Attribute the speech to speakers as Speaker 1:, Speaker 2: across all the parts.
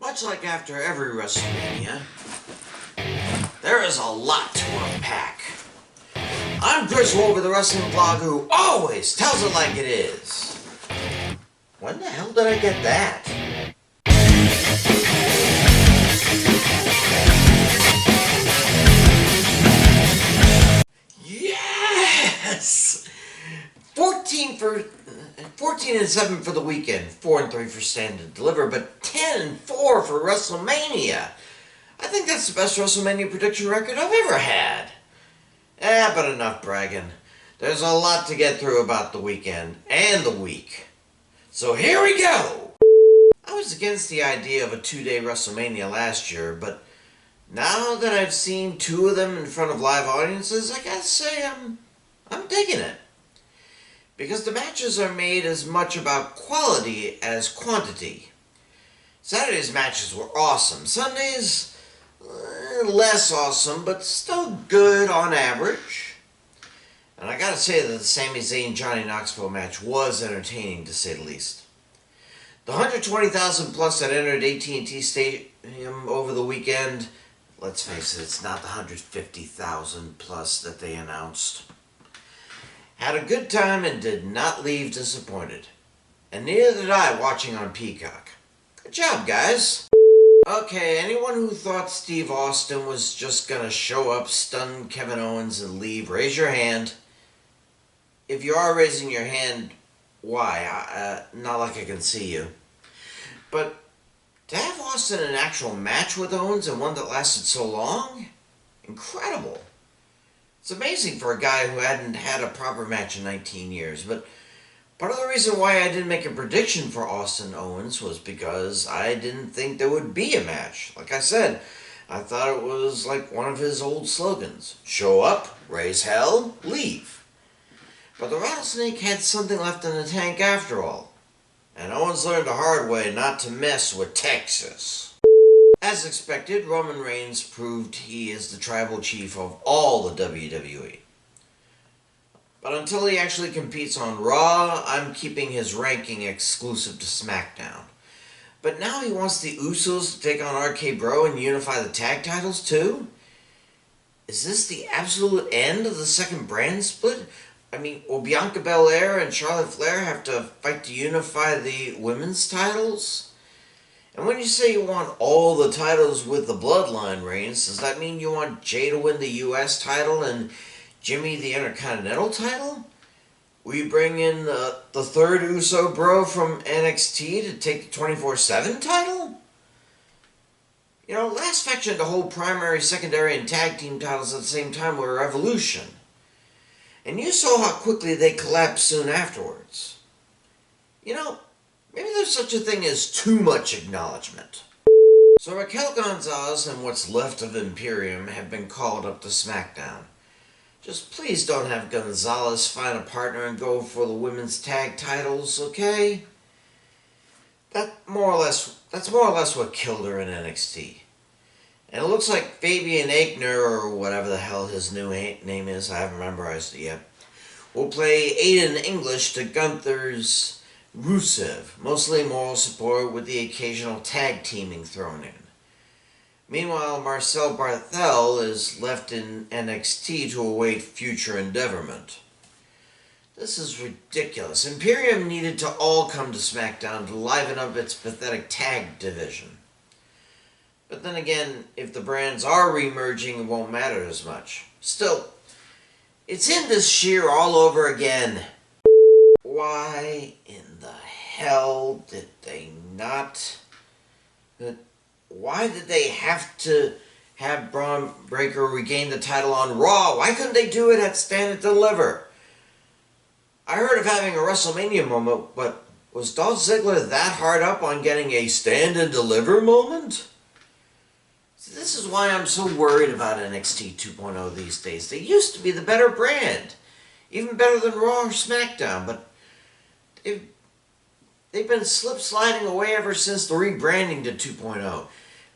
Speaker 1: Much like after every WrestleMania, there is a lot to unpack. I'm Chris Wolvie, the wrestling blog who always tells it like it is. When the hell did I get that? Yes! 14-7 for the weekend, 4-3 for Stand and Deliver, but 10-4 for WrestleMania. I think that's the best WrestleMania prediction record I've ever had. But enough bragging. There's a lot to get through about the weekend and the week. So here we go! I was against the idea of a 2-day WrestleMania last year, but now that I've seen 2 of them in front of live audiences, I gotta say I'm digging it. Because the matches are made as much about quality as quantity. Saturday's matches were awesome. Sunday's less awesome, but still good on average. And I gotta say that the Sami Zayn-Johnny Knoxville match was entertaining, to say the least. The 120,000 plus that entered AT&T Stadium over the weekend, let's face it, it's not the 150,000 plus that they announced. Had a good time and did not leave disappointed. And neither did I watching on Peacock. Good job, guys. Okay, anyone who thought Steve Austin was just gonna show up, stun Kevin Owens and leave, raise your hand. If you are raising your hand, why? Not like I can see you. But to have Austin in an actual match with Owens and one that lasted so long? Incredible. It's amazing for a guy who hadn't had a proper match in 19 years, but part of the reason why I didn't make a prediction for Austin Owens was because I didn't think there would be a match. Like I said, I thought it was like one of his old slogans. Show up, raise hell, leave. But the Rattlesnake had something left in the tank after all. And Owens learned the hard way not to mess with Texas. As expected, Roman Reigns proved he is the tribal chief of all the WWE. But until he actually competes on Raw, I'm keeping his ranking exclusive to SmackDown. But now he wants the Usos to take on RK Bro and unify the tag titles too? Is this the absolute end of the second brand split? I mean, will Bianca Belair and Charlotte Flair have to fight to unify the women's titles? And when you say you want all the titles with the Bloodline reigns, does that mean you want Jay to win the US title and Jimmy the Intercontinental title? Will you bring in the third Uso bro from NXT to take the 24/7 title? You know, last faction to hold primary, secondary, and tag team titles at the same time were Revolution. And you saw how quickly they collapsed soon afterwards. You know, maybe there's such a thing as too much acknowledgement. So Raquel Gonzalez and what's left of Imperium have been called up to SmackDown. Just please don't have Gonzalez find a partner and go for the women's tag titles, okay? That's more or less what killed her in NXT. And it looks like Fabian Aichner, or whatever the hell his new name is, I haven't memorized it yet, will play Aiden English to Gunther's Rusev, mostly moral support with the occasional tag teaming thrown in. Meanwhile, Marcel Barthel is left in NXT to await future endeavorment. This is ridiculous. Imperium needed to all come to SmackDown to liven up its pathetic tag division. But then again, if the brands are remerging, it won't matter as much. Still, it's in this sheer all over again. Why in the hell did they not... Why did they have to have Braun Breaker regain the title on Raw? Why couldn't they do it at Stand and Deliver? I heard of having a WrestleMania moment, but was Dolph Ziggler that hard up on getting a Stand and Deliver moment? See, this is why I'm so worried about NXT 2.0 these days. They used to be the better brand. Even better than Raw or SmackDown, but they've been slip-sliding away ever since the rebranding to 2.0.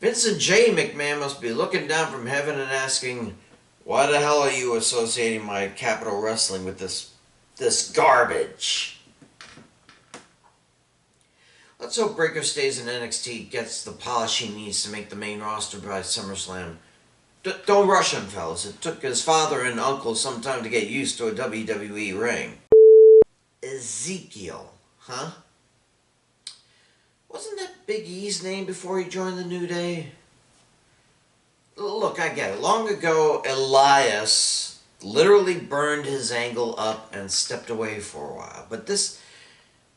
Speaker 1: Vince and Jay McMahon must be looking down from heaven and asking, why the hell are you associating my Capital Wrestling with this garbage? Let's hope Breakker stays in NXT, gets the polish he needs to make the main roster by SummerSlam. Don't rush him, fellas. It took his father and uncle some time to get used to a WWE ring. Ezekiel, huh? Wasn't that Big E's name before he joined the New Day? Look, I get it. Long ago, Elias literally burned his angle up and stepped away for a while. But this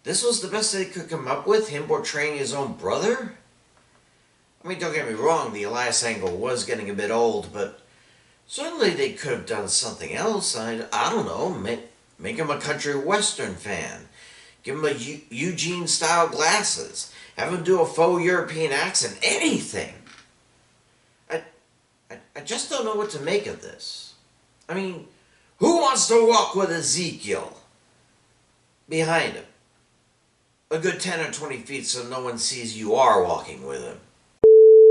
Speaker 1: was the best they could come up with, him portraying his own brother? I mean, don't get me wrong, the Elias angle was getting a bit old, but certainly they could have done something else. I don't know, make him a country western fan. Give him a Eugene-style glasses. Have him do a faux European accent. Anything. I just don't know what to make of this. I mean, who wants to walk with Ezekiel behind him? A good 10 or 20 feet so no one sees you are walking with him.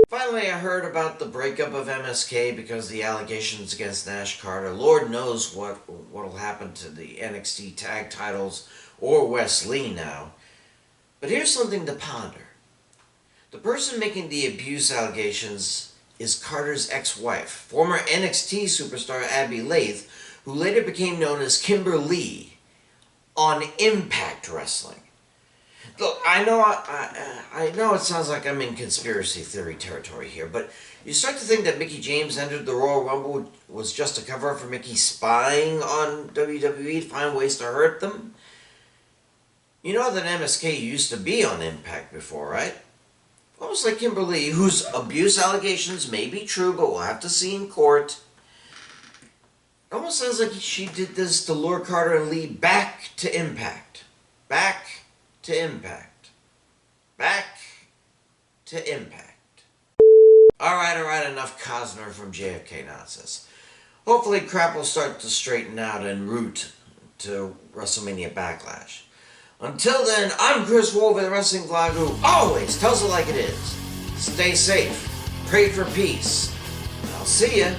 Speaker 1: Finally, I heard about the breakup of MSK because of the allegations against Nash Carter. Lord knows what'll happen to the NXT tag titles or Wes Lee now. But here's something to ponder. The person making the abuse allegations is Carter's ex-wife, former NXT superstar Abby Lath, who later became known as Kimber Lee on Impact Wrestling. Look, I know it sounds like I'm in conspiracy theory territory here, but you start to think that Mickie James entered the Royal Rumble was just a cover-up for Mickie spying on WWE to find ways to hurt them? You know that MSK used to be on Impact before, right? Almost like Kimber Lee, whose abuse allegations may be true, but we'll have to see in court. It almost sounds like she did this to lure Carter and Lee back to Impact. Back to Impact. Back to Impact. Alright, enough Cosner from JFK nonsense. Hopefully crap will start to straighten out en route to WrestleMania Backlash. Until then, I'm Chris Wolvie, the wrestling vlog who always tells it like it is. Stay safe, pray for peace, and I'll see ya